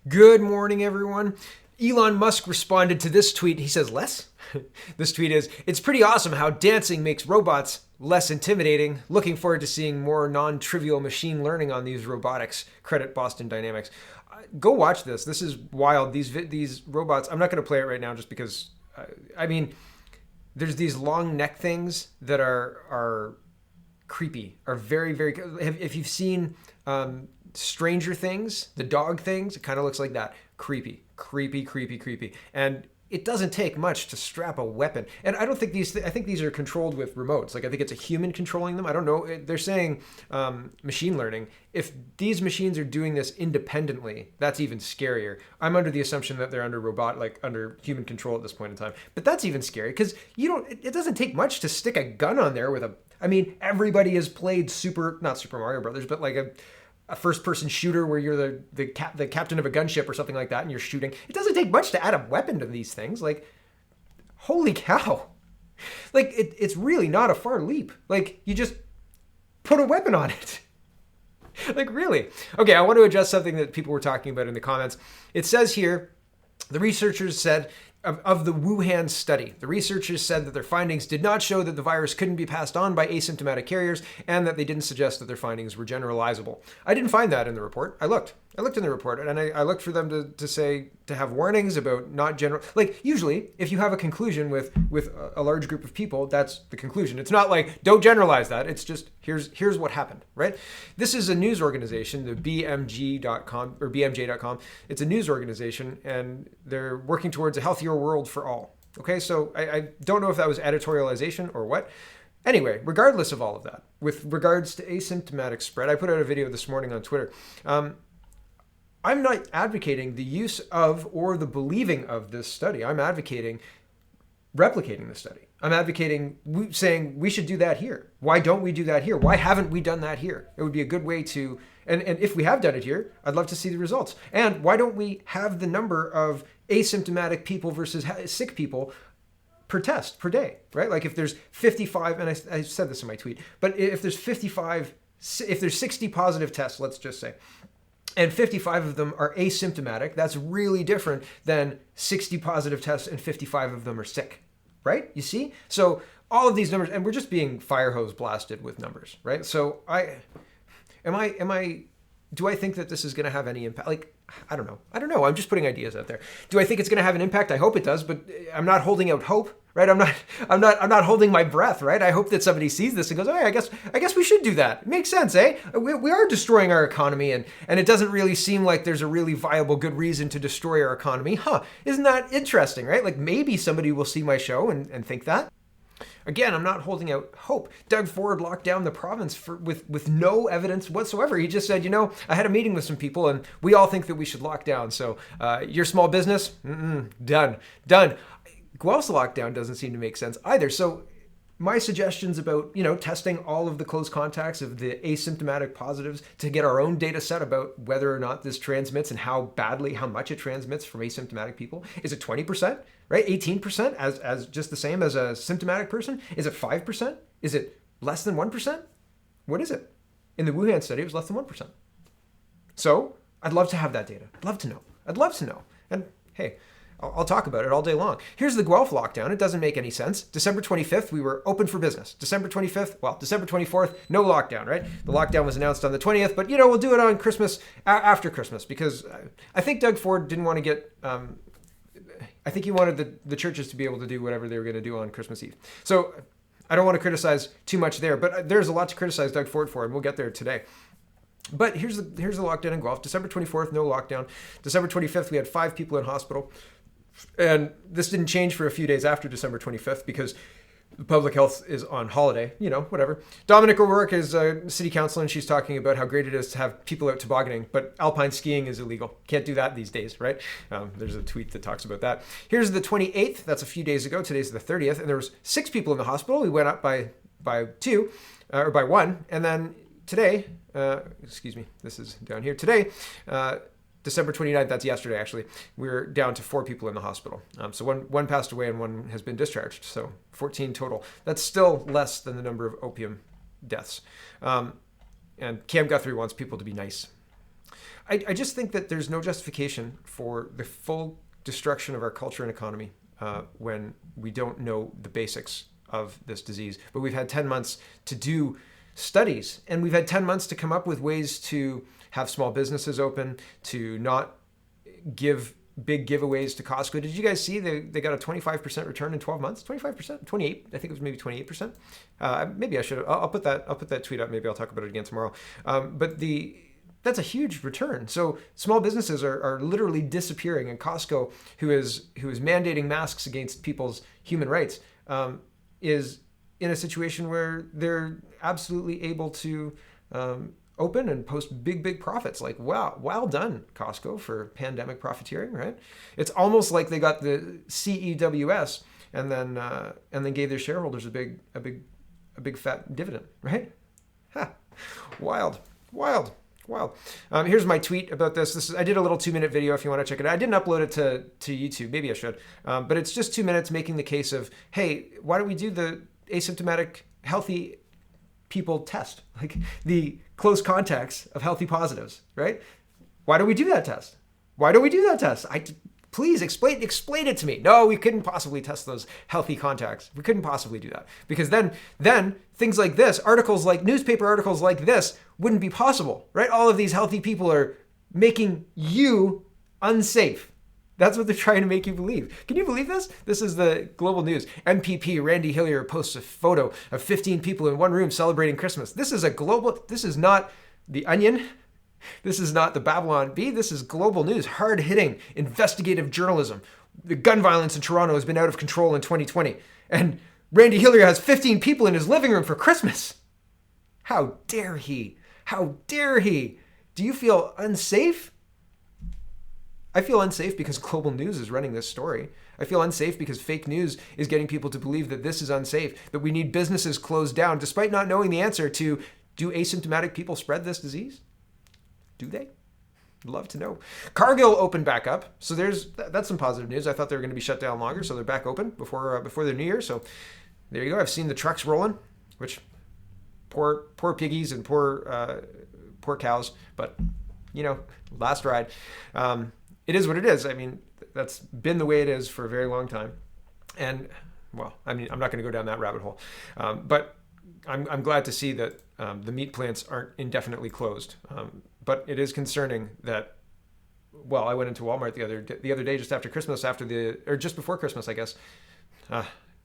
Good morning, everyone. Elon Musk responded to this tweet. He says, less? This tweet is, it's pretty awesome how dancing makes robots less intimidating. Looking forward to seeing more non-trivial machine learning on these robotics. Credit Boston Dynamics. Go watch this. This is wild. These robots, I'm not going to play it right now just because, there's these long neck things that are creepy, are very, very, if you've seen Stranger Things, the dog things, it kind of looks like that. Creepy, creepy, creepy, creepy. And it doesn't take much to strap a weapon. And I don't think I think these are controlled with remotes. Like, I think it's a human controlling them. I don't know. They're saying machine learning. If these machines are doing this independently, that's even scarier. I'm under the assumption that they're under human control at this point in time. But that's even scary because it doesn't take much to stick a gun on there with everybody has played not Super Mario Brothers, but like a first-person shooter where you're the captain of a gunship or something like that, and you're shooting. It doesn't take much to add a weapon to these things. Like, holy cow! Like, it's really not a far leap. Like, you just put a weapon on it. Like, really? Okay, I want to address something that people were talking about in the comments. It says here, the researchers said of the Wuhan study, the researchers said that their findings did not show that the virus couldn't be passed on by asymptomatic carriers and that they didn't suggest that their findings were generalizable. I didn't find that in the report. I looked in the report and I looked for them to have warnings about not general. Like, usually if you have a conclusion with a large group of people, that's the conclusion. It's not like, don't generalize that. It's just, here's what happened, right? This is a news organization, the BMG.com or BMJ.com. It's a news organization and they're working towards a healthier world for all. Okay, so I don't know if that was editorialization or what. Anyway, regardless of all of that, with regards to asymptomatic spread, I put out a video this morning on Twitter. I'm not advocating the use of or the believing of this study. I'm advocating replicating the study. I'm advocating saying we should do that here. Why don't we do that here? Why haven't we done that here? It would be a good way to, and if we have done it here, I'd love to see the results. And why don't we have the number of asymptomatic people versus sick people per test per day, right? Like if there's 55, and I said this in my tweet, but if there's 60 positive tests, let's just say, and 55 of them are asymptomatic, that's really different than 60 positive tests and 55 of them are sick, right? You see? So all of these numbers, and we're just being fire hose blasted with numbers, right? So do I think that this is going to have any impact? Like, I don't know. I'm just putting ideas out there. Do I think it's going to have an impact? I hope it does, but I'm not holding out hope, right? I'm not holding my breath, right? I hope that somebody sees this and goes, oh, yeah, I guess we should do that. It makes sense, eh? We are destroying our economy and it doesn't really seem like there's a really viable, good reason to destroy our economy. Isn't that interesting, right? Like maybe somebody will see my show and think that. Again, I'm not holding out hope. Doug Ford locked down the province with no evidence whatsoever. He just said, I had a meeting with some people and we all think that we should lock down. So your small business, done. Guelph's lockdown doesn't seem to make sense either. So my suggestions about, testing all of the close contacts of the asymptomatic positives to get our own data set about whether or not this transmits and how much it transmits from asymptomatic people. Is it 20%, right? 18% as just the same as a symptomatic person? Is it 5%? Is it less than 1%? What is it? In the Wuhan study, it was less than 1%. So I'd love to have that data. I'd love to know. And hey, I'll talk about it all day long. Here's the Guelph lockdown. It doesn't make any sense. December 25th, we were open for business. December 24th, no lockdown, right? The lockdown was announced on the 20th, but we'll do it on Christmas, after Christmas, because I think Doug Ford didn't want to get, I think he wanted the churches to be able to do whatever they were going to do on Christmas Eve. So I don't want to criticize too much there, but there's a lot to criticize Doug Ford for, and we'll get there today. But here's the lockdown in Guelph. December 24th, no lockdown. December 25th, we had 5 people in hospital. And this didn't change for a few days after December 25th because the public health is on holiday, whatever. Dominic O'Rourke is a city councilor and she's talking about how great it is to have people out tobogganing, but alpine skiing is illegal. Can't do that these days, right? There's a tweet that talks about that. Here's the 28th. That's a few days ago. Today's the 30th. And there was 6 people in the hospital. We went up by 2 or by 1. And then today, this is down here. Today, December 29th, that's yesterday actually, we're down to 4 people in the hospital. So one passed away and 1 has been discharged, so 14 total. That's still less than the number of opium deaths. And Cam Guthrie wants people to be nice. I just think that there's no justification for the full destruction of our culture and economy when we don't know the basics of this disease. But we've had 10 months to do studies, and we've had 10 months to come up with ways to have small businesses open, to not give big giveaways to Costco. Did you guys see they got a 25% return in 12 months? 25%? 28? I think it was maybe 28%. Maybe I should. I'll put that tweet up. Maybe I'll talk about it again tomorrow. But that's a huge return. So small businesses are literally disappearing, and Costco, who is mandating masks against people's human rights, is in a situation where they're absolutely able to open and post big profits. Like, wow, well done, Costco, for pandemic profiteering, right? It's almost like they got the CEWS and then gave their shareholders a big fat dividend, right? Ha. Wild. Here's my tweet about this. I did a little 2-minute video if you want to check it out. I didn't upload it to YouTube. Maybe I should. But it's just 2 minutes making the case of, hey, why don't we do the asymptomatic healthy people test? Like the close contacts of healthy positives, right? Why don't we do that test? Please explain it to me. No, we couldn't possibly test those healthy contacts. We couldn't possibly do that. Because then things like this, newspaper articles like this wouldn't be possible, right? All of these healthy people are making you unsafe. That's what they're trying to make you believe. Can you believe this? This is the global news. MPP Randy Hillier posts a photo of 15 people in one room celebrating Christmas. This is not The Onion. This is not the Babylon Bee. This is global news, hard-hitting investigative journalism. The gun violence in Toronto has been out of control in 2020. And Randy Hillier has 15 people in his living room for Christmas. How dare he? How dare he? Do you feel unsafe? I feel unsafe because global news is running this story. I feel unsafe because fake news is getting people to believe that this is unsafe, that we need businesses closed down, despite not knowing the answer to, do asymptomatic people spread this disease? Do they? Love to know. Cargill opened back up, so that's some positive news. I thought they were going to be shut down longer, so they're back open before the new year. So there you go. I've seen the trucks rolling, which poor piggies and poor cows, but last ride. It is what it is. I mean, that's been the way it is for a very long time. And, well, I mean, I'm not going to go down that rabbit hole. But I'm glad to see that the meat plants aren't indefinitely closed. But it is concerning that, well, I went into Walmart the other day just after Christmas, or just before Christmas, I guess.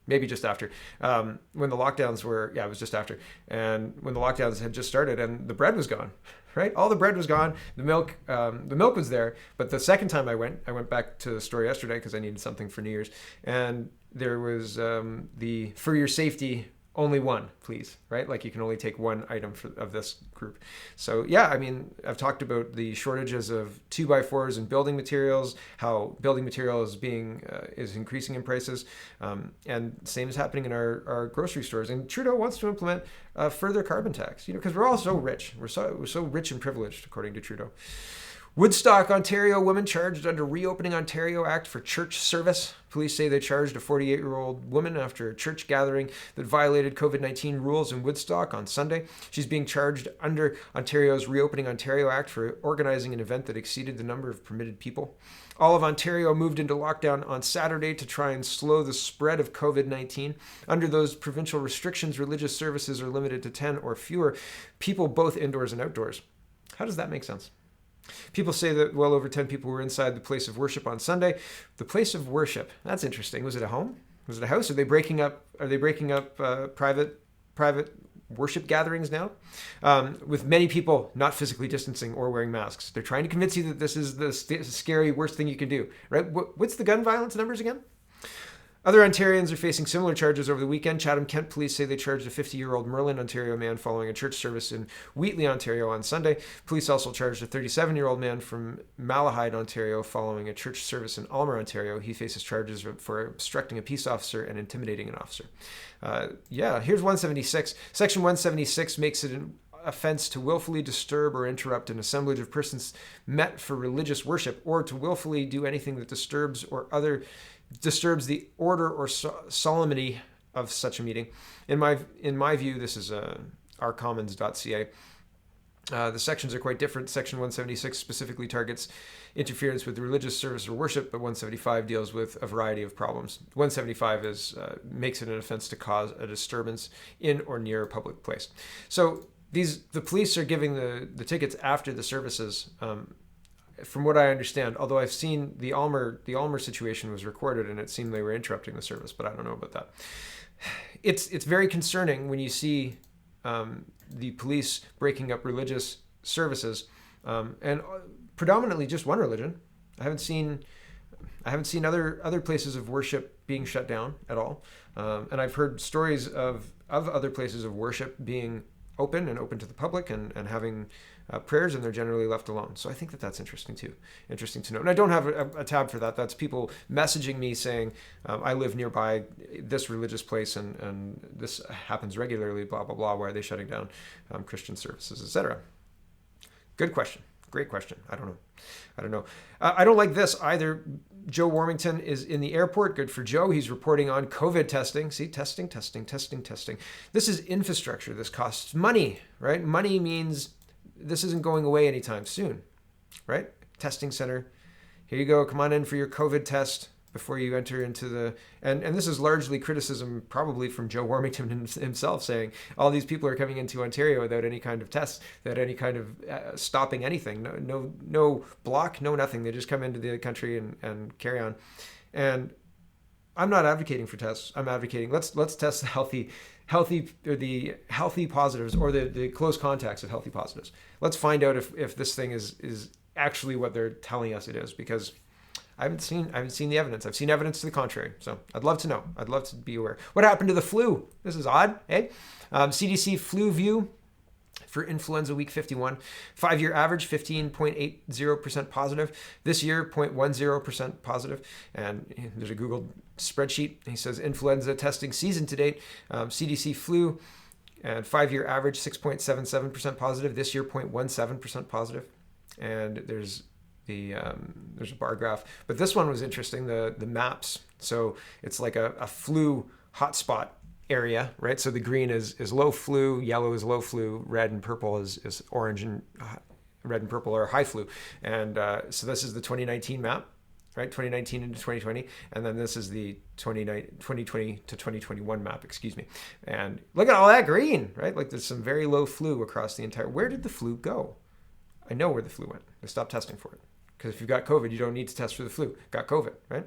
Maybe just after, when the lockdowns were, it was just after. And when the lockdowns had just started and the bread was gone, right? All the bread was gone. The milk was there. But the second time I went back to the store yesterday because I needed something for New Year's. And there was the, for your safety, only one, please, right? Like you can only take one item of this group. So yeah, I mean, I've talked about the shortages of 2x4s and building materials, how building materials is increasing in prices, and same is happening in our grocery stores. And Trudeau wants to implement a further carbon tax, because we're all so rich. We're so rich and privileged, according to Trudeau. Woodstock, Ontario, woman charged under Reopening Ontario Act for church service. Police say they charged a 48-year-old woman after a church gathering that violated COVID-19 rules in Woodstock on Sunday. She's being charged under Ontario's Reopening Ontario Act for organizing an event that exceeded the number of permitted people. All of Ontario moved into lockdown on Saturday to try and slow the spread of COVID-19. Under those provincial restrictions, religious services are limited to 10 or fewer people, both indoors and outdoors. How does that make sense? People say that well over 10 people were inside the place of worship on Sunday. The place of worship, that's interesting. Was it a home? Was it a house? Are they breaking up private worship gatherings now? With many people not physically distancing or wearing masks. They're trying to convince you that this is the scary, worst thing you can do, right? What's the gun violence numbers again? Other Ontarians are facing similar charges over the weekend. Chatham-Kent police say they charged a 50-year-old Merlin, Ontario man following a church service in Wheatley, Ontario on Sunday. Police also charged a 37-year-old man from Malahide, Ontario following a church service in Aylmer, Ontario. He faces charges for obstructing a peace officer and intimidating an officer. Here's 176. Section 176 makes it an offense to willfully disturb or interrupt an assemblage of persons met for religious worship, or to willfully do anything that disturbs the order or solemnity of such a meeting. In my view, this is ourcommons.ca. The sections are quite different. Section 176 specifically targets interference with religious service or worship, but 175 deals with a variety of problems. 175 makes it an offense to cause a disturbance in or near a public place. So the police are giving the tickets after the services. From what I understand, although I've seen the Almer situation was recorded and it seemed they were interrupting the service, but I don't know about that. It's very concerning when you see the police breaking up religious services, and predominantly just one religion. I haven't seen other places of worship being shut down at all, and I've heard stories of other places of worship being open to the public and having prayers, and they're generally left alone. So I think that's interesting to know. And I don't have a tab for that. That's people messaging me saying, I live nearby this religious place and this happens regularly, blah, blah, blah. Why are they shutting down Christian services, etc.? Good question. Great question. I don't know. I don't like this either. Joe Warmington is in the airport. Good for Joe. He's reporting on COVID testing. See, testing. This is infrastructure. This costs money, right? Money means this isn't going away anytime soon, right? Testing center. Here you go. Come on in for your COVID test before you enter into the... And this is largely criticism probably from Joe Warmington himself, saying all these people are coming into Ontario without any kind of tests, without any kind of stopping anything. No block, no nothing. They just come into the country and carry on. And I'm not advocating for tests. I'm advocating let's test the healthy positives or the close contacts of healthy positives. Let's find out if this thing is actually what they're telling us it is, because I haven't seen the evidence. I've seen evidence to the contrary. So I'd love to know. I'd love to be aware. What happened to the flu? This is odd, eh? CDC flu view for influenza week 51. 5-year average, 15.80% positive. This year, 0.10% positive. And there's a Google spreadsheet. He says influenza testing season to date. CDC flu and 5-year average, 6.77% positive. This year, 0.17% positive. And there's a bar graph, but this one was interesting. The maps. So it's like a flu hotspot area, right? So the green is low flu, yellow is low flu, red and purple is orange, and red and purple are high flu. And so this is the 2019 map, right? 2019 into 2020, and then this is the 2020 to 2021 map. Excuse me. And look at all that green, right? Like there's some very low flu across the entire. Where did the flu go? I know where the flu went. They stopped testing for it. Because if you've got COVID, you don't need to test for the flu. Got COVID, right?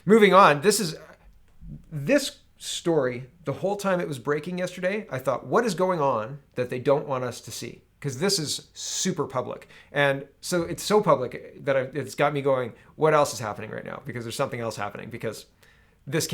Moving on, this story, the whole time it was breaking yesterday, I thought, what is going on that they don't want us to see? Because this is super public. And so it's so public that it's got me going, what else is happening right now? Because there's something else happening. Because this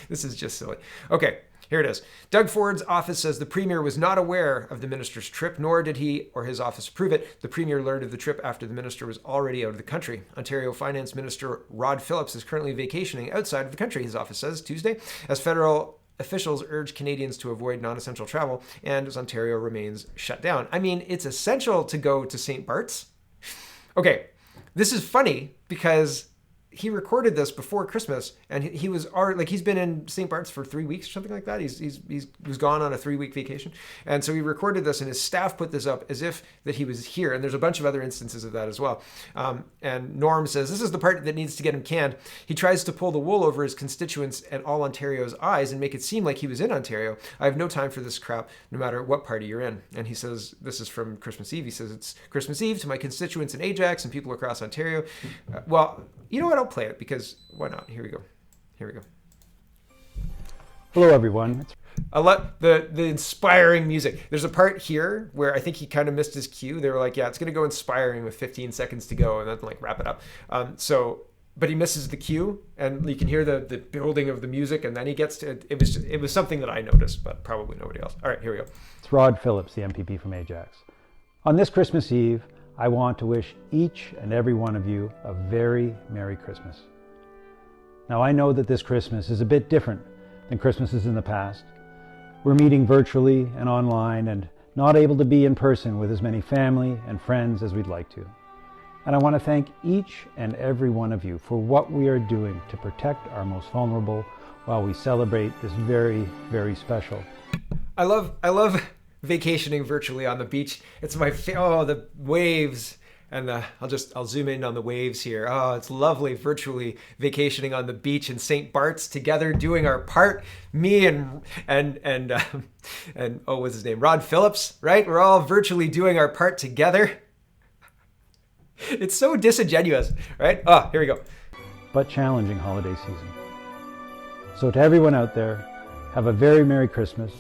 this is just silly. Okay. Here it is. Doug Ford's office says the Premier was not aware of the minister's trip, nor did he or his office approve it. The Premier learned of the trip after the minister was already out of the country. Ontario Finance Minister Rod Phillips is currently vacationing outside of the country, his office says Tuesday, as federal officials urge Canadians to avoid non-essential travel and as Ontario remains shut down. I mean, it's essential to go to St. Bart's. Okay, this is funny because he recorded this before Christmas, and he was already, like, he's been in St. Bart's for 3 weeks or something like that. He was gone on a 3-week vacation, and so he recorded this, and his staff put this up as if that he was here. And there's a bunch of other instances of that as well. And Norm says this is the part that needs to get him canned. He tries to pull the wool over his constituents and all Ontario's eyes and make it seem like he was in Ontario. I have no time for this crap, no matter what party you're in. And he says this is from Christmas Eve. He says it's Christmas Eve to my constituents in Ajax and people across Ontario. Well, you know what? I'll play it because why not? Here we go. Hello, everyone. I love the inspiring music. There's a part here where I think he kind of missed his cue. They were like, yeah, it's going to go inspiring with 15 seconds to go, and then like wrap it up. But he misses the cue, and you can hear the building of the music, and then he gets to it. It was something that I noticed, but probably nobody else. All right, here we go. It's Rod Phillips, the MPP from Ajax. On this Christmas Eve, I want to wish each and every one of you a very Merry Christmas. Now, I know that this Christmas is a bit different than Christmases in the past. We're meeting virtually and online and not able to be in person with as many family and friends as we'd like to. And I want to thank each and every one of you for what we are doing to protect our most vulnerable while we celebrate this very, very special. I love vacationing virtually on the beach. It's my the waves. And I'll zoom in on the waves here. Oh, it's lovely virtually vacationing on the beach in St. Bart's together, doing our part. Me and what's his name? Rod Phillips, right? We're all virtually doing our part together. It's so disingenuous, right? Oh, here we go. But challenging holiday season. So to everyone out there, have a very Merry Christmas.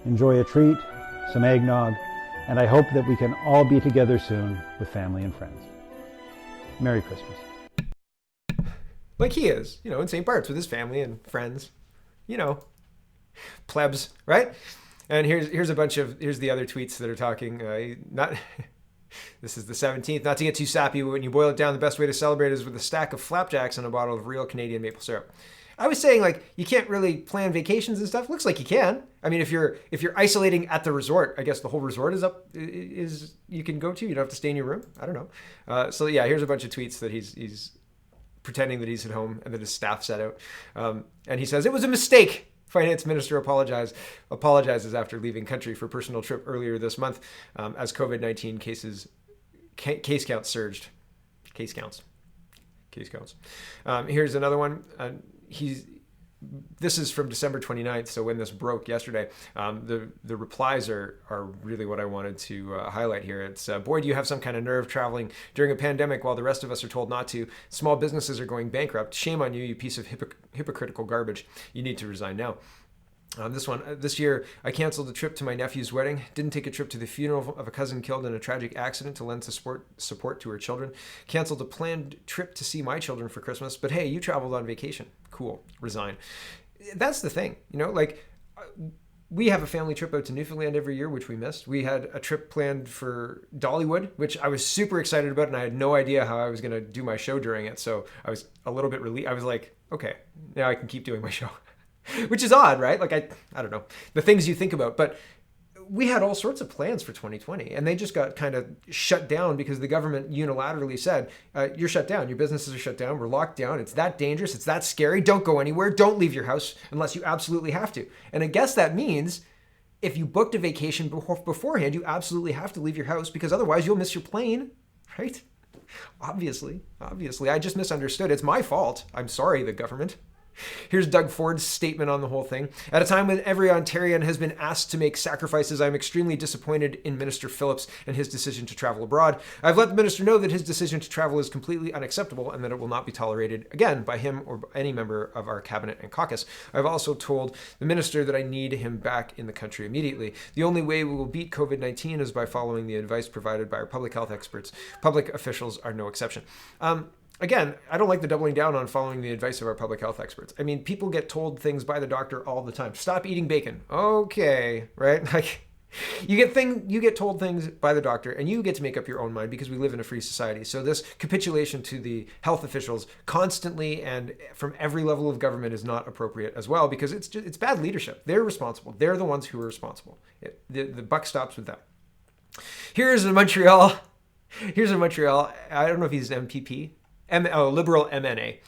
Enjoy a treat, some eggnog, and I hope that we can all be together soon with family and friends. Merry Christmas. Like he is, in St. Bart's with his family and friends, plebs, right? And here's the other tweets that are talking, this is the 17th, not to get too sappy, but when you boil it down, the best way to celebrate is with a stack of flapjacks and a bottle of real Canadian maple syrup. I was saying, you can't really plan vacations and stuff. Looks like you can. I mean, if you're isolating at the resort, I guess the whole resort is you can go to. You don't have to stay in your room. I don't know. So yeah, here's a bunch of tweets that he's pretending that he's at home and that his staff set out. And he says, it was a mistake. Finance Minister apologizes after leaving country for personal trip earlier this month as COVID-19 case counts surged. Case counts. Here's another one. This is from December 29th, so when this broke yesterday. The replies are really what I wanted to highlight here. It's, boy, do you have some kind of nerve traveling during a pandemic while the rest of us are told not to. Small businesses are going bankrupt. Shame on you, you piece of hypocritical garbage. You need to resign now. This year, I canceled a trip to my nephew's wedding, didn't take a trip to the funeral of a cousin killed in a tragic accident to lend support to her children, canceled a planned trip to see my children for Christmas, but hey, you traveled on vacation. Cool. Resign. That's the thing, we have a family trip out to Newfoundland every year, which we missed. We had a trip planned for Dollywood, which I was super excited about, and I had no idea how I was going to do my show during it, so I was a little bit relieved. I was like, okay, now I can keep doing my show. Which is odd, right? I don't know, the things you think about. But we had all sorts of plans for 2020, and they just got kind of shut down because the government unilaterally said, you're shut down. Your businesses are shut down. We're locked down. It's that dangerous. It's that scary. Don't go anywhere. Don't leave your house unless you absolutely have to. And I guess that means if you booked a vacation beforehand, you absolutely have to leave your house because otherwise you'll miss your plane, right? Obviously. I just misunderstood. It's my fault. I'm sorry, the government. Here's Doug Ford's statement on the whole thing. At a time when every Ontarian has been asked to make sacrifices, I'm extremely disappointed in Minister Phillips and his decision to travel abroad. I've let the minister know that his decision to travel is completely unacceptable and that it will not be tolerated again by him or any member of our cabinet and caucus. I've also told the minister that I need him back in the country immediately. The only way we will beat COVID-19 is by following the advice provided by our public health experts. Public officials are no exception. Again, I don't like the doubling down on following the advice of our public health experts. I mean, people get told things by the doctor all the time. Stop eating bacon. Okay, right? You get told things by the doctor, and you get to make up your own mind because we live in a free society. So this capitulation to the health officials constantly and from every level of government is not appropriate as well because it's bad leadership. They're responsible. They're the ones who are responsible. The buck stops with them. Here's a Montreal. I don't know if he's an MPP. Liberal MNA.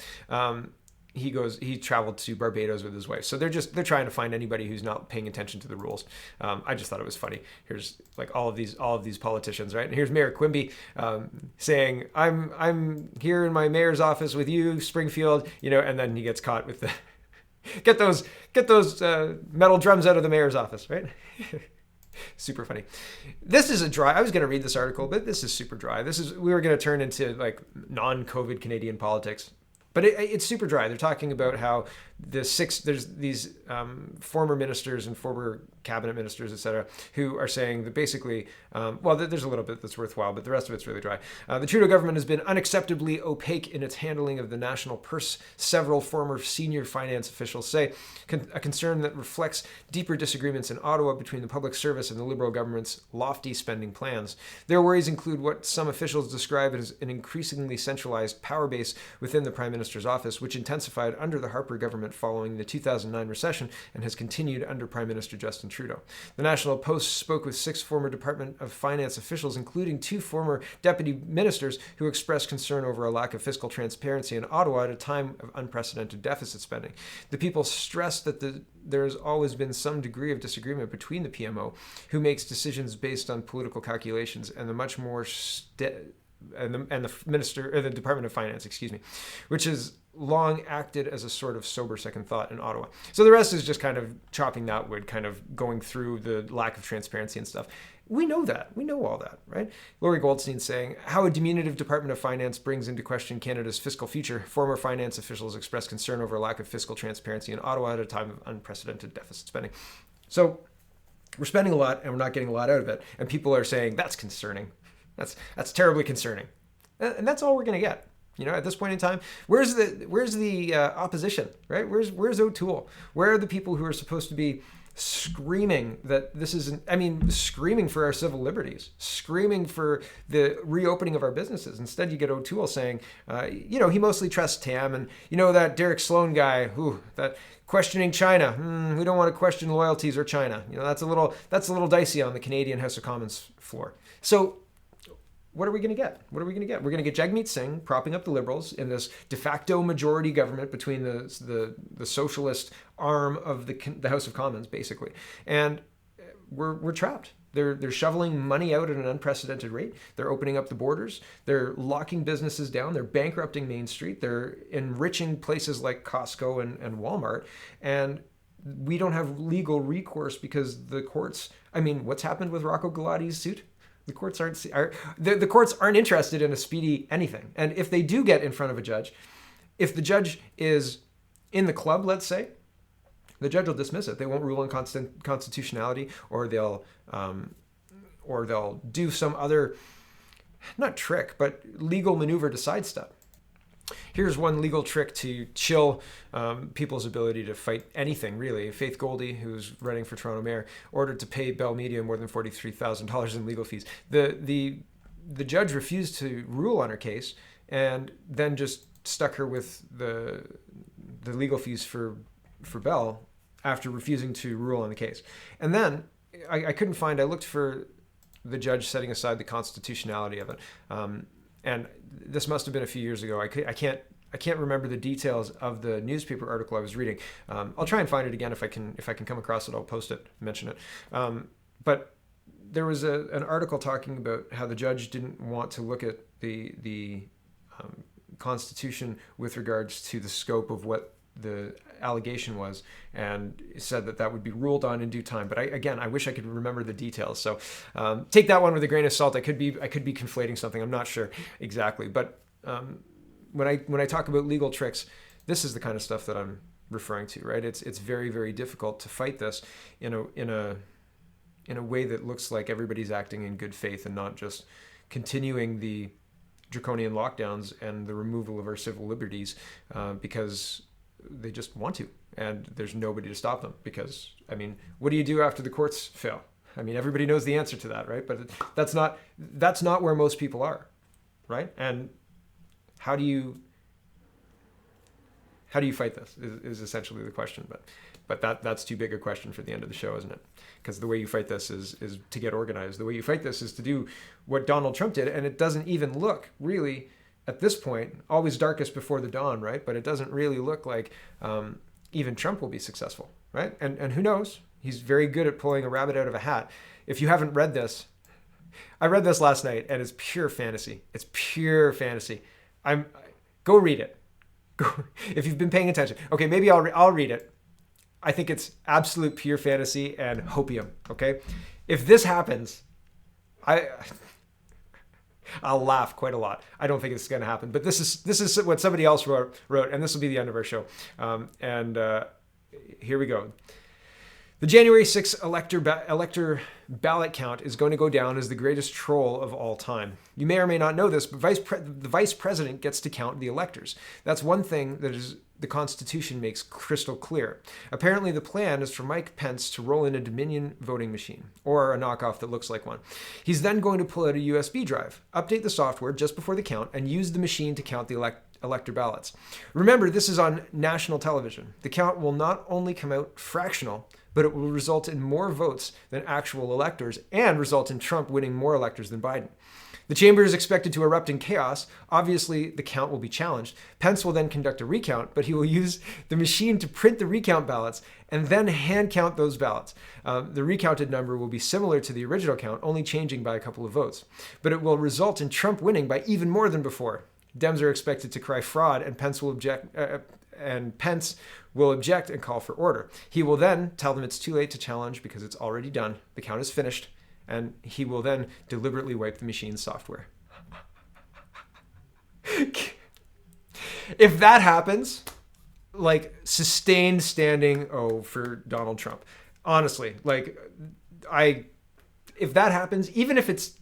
He traveled to Barbados with his wife. So they're trying to find anybody who's not paying attention to the rules. I just thought it was funny. Here's all of these politicians, right? And here's Mayor Quimby saying, I'm here in my mayor's office with you, Springfield, and then he gets caught with the get those metal drums out of the mayor's office, right? Super funny. This is I was going to read this article, but this is super dry. We were going to turn into non-COVID Canadian politics, but it's super dry. They're talking about how there's these former ministers and former cabinet ministers, etc., who are saying that basically, there's a little bit that's worthwhile, but the rest of it's really dry. The Trudeau government has been unacceptably opaque in its handling of the national purse, several former senior finance officials say, a concern that reflects deeper disagreements in Ottawa between the public service and the Liberal government's lofty spending plans. Their worries include what some officials describe as an increasingly centralized power base within the Prime Minister's office, which intensified under the Harper government environment following the 2009 recession and has continued under Prime Minister Justin Trudeau. The National Post spoke with 6 former Department of Finance officials, including 2 former deputy ministers, who expressed concern over a lack of fiscal transparency in Ottawa at a time of unprecedented deficit spending. The people stressed that there has always been some degree of disagreement between the PMO, who makes decisions based on political calculations, and the much more and the minister, or the Department of Finance, which has long acted as a sort of sober second thought in Ottawa. So the rest is just kind of chopping that wood, kind of going through the lack of transparency and stuff. We know that. We know all that, right? Laurie Goldstein saying, how a diminutive Department of Finance brings into question Canada's fiscal future. Former finance officials expressed concern over a lack of fiscal transparency in Ottawa at a time of unprecedented deficit spending. So we're spending a lot and we're not getting a lot out of it. And people are saying, that's concerning. That's terribly concerning. And that's all we're going to get. At this point in time, where's the opposition, right? Where's O'Toole? Where are the people who are supposed to be screaming that this isn't, screaming for our civil liberties, screaming for the reopening of our businesses? Instead, you get O'Toole saying, he mostly trusts Tam, and that Derek Sloan guy, that questioning China. We don't want to question loyalties or China. That's a little dicey on the Canadian House of Commons floor. So what are we going to get? We're going to get Jagmeet Singh propping up the Liberals in this de facto majority government between the socialist arm of the House of Commons, basically. And we're trapped. They're shoveling money out at an unprecedented rate. They're opening up the borders. They're locking businesses down. They're bankrupting Main Street. They're enriching places like Costco and Walmart. And we don't have legal recourse because the courts, what's happened with Rocco Galati's suit? The courts aren't interested in a speedy anything. And if they do get in front of a judge, if the judge is in the club, let's say, the judge will dismiss it. They won't rule on constitutionality, or they'll do some other, not trick, but legal maneuver to sidestep. Here's one legal trick to chill people's ability to fight anything, really. Faith Goldie, who's running for Toronto Mayor, ordered to pay Bell Media more than $43,000 in legal fees. The judge refused to rule on her case, and then just stuck her with the legal fees for Bell after refusing to rule on the case. And then I couldn't find, I looked for the judge setting aside the constitutionality of it. And this must have been a few years ago. I can't remember the details of the newspaper article I was reading. I'll try and find it again if I can come across it. I'll post it, mention it. But there was an article talking about how the judge didn't want to look at the Constitution with regards to the scope of what the allegation was, and said that would be ruled on in due time. But I wish I could remember the details. So take that one with a grain of salt. I could be conflating something. I'm not sure exactly. But when I talk about legal tricks, this is the kind of stuff that I'm referring to, right? It's very, very difficult to fight this in a way that looks like everybody's acting in good faith and not just continuing the draconian lockdowns and the removal of our civil liberties because they just want to, and there's nobody to stop them. Because what do you do after the courts fail? Everybody knows the answer to that, right? But that's not where most people are, right? And how do you fight this is essentially the question. But that's too big a question for the end of the show, isn't it? Because the way you fight this is to get organized. The way you fight this is to do what Donald Trump did, and it doesn't even look really, at this point, always darkest before the dawn, right? But it doesn't really look like even Trump will be successful, right? And who knows? He's very good at pulling a rabbit out of a hat. If you haven't read this, I read this last night, and it's pure fantasy. It's pure fantasy. Go read it. If you've been paying attention. Okay, maybe I'll read it. I think it's absolute pure fantasy and hopium. Okay, if this happens, I'll laugh quite a lot. I don't think it's going to happen, but this is what somebody else wrote, and this will be the end of our show. Here we go. The January 6th elector ballot count is going to go down as the greatest troll of all time. You may or may not know this, but the vice president gets to count the electors. That's one thing that the Constitution makes crystal clear. Apparently, the plan is for Mike Pence to roll in a Dominion voting machine, or a knockoff that looks like one. He's then going to pull out a USB drive, update the software just before the count, and use the machine to count the elector ballots. Remember, this is on national television. The count will not only come out fractional, but it will result in more votes than actual electors and result in Trump winning more electors than Biden. The chamber is expected to erupt in chaos. Obviously, the count will be challenged. Pence will then conduct a recount, but he will use the machine to print the recount ballots and then hand count those ballots. The recounted number will be similar to the original count, only changing by a couple of votes. But it will result in Trump winning by even more than before. Dems are expected to cry fraud, and Pence will object. And call for order. He will then tell them it's too late to challenge because it's already done. The count is finished. And he will then deliberately wipe the machine's software. If that happens, like, sustained standing O for Donald Trump. Honestly, like, if that happens, even if it's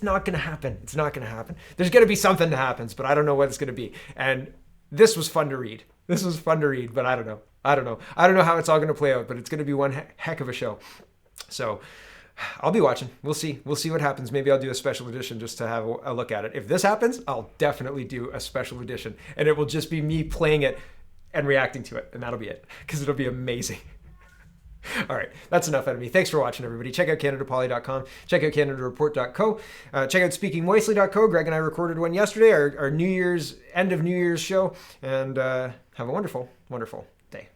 not going to happen. It's not going to happen. There's going to be something that happens, but I don't know what it's going to be. And this was fun to read. But I don't know. I don't know how it's all going to play out, but it's going to be one heck of a show. So I'll be watching. We'll see what happens. Maybe I'll do a special edition just to have a look at it. If this happens, I'll definitely do a special edition, and it will just be me playing it and reacting to it, and that'll be it, because it'll be amazing. All right, that's enough out of me. Thanks for watching, everybody. Check out CanadaPoly.com. Check out CanadaReport.co. Check out SpeakingMoistly.co. Greg and I recorded one yesterday, our end of New Year's show, and have a wonderful, wonderful day.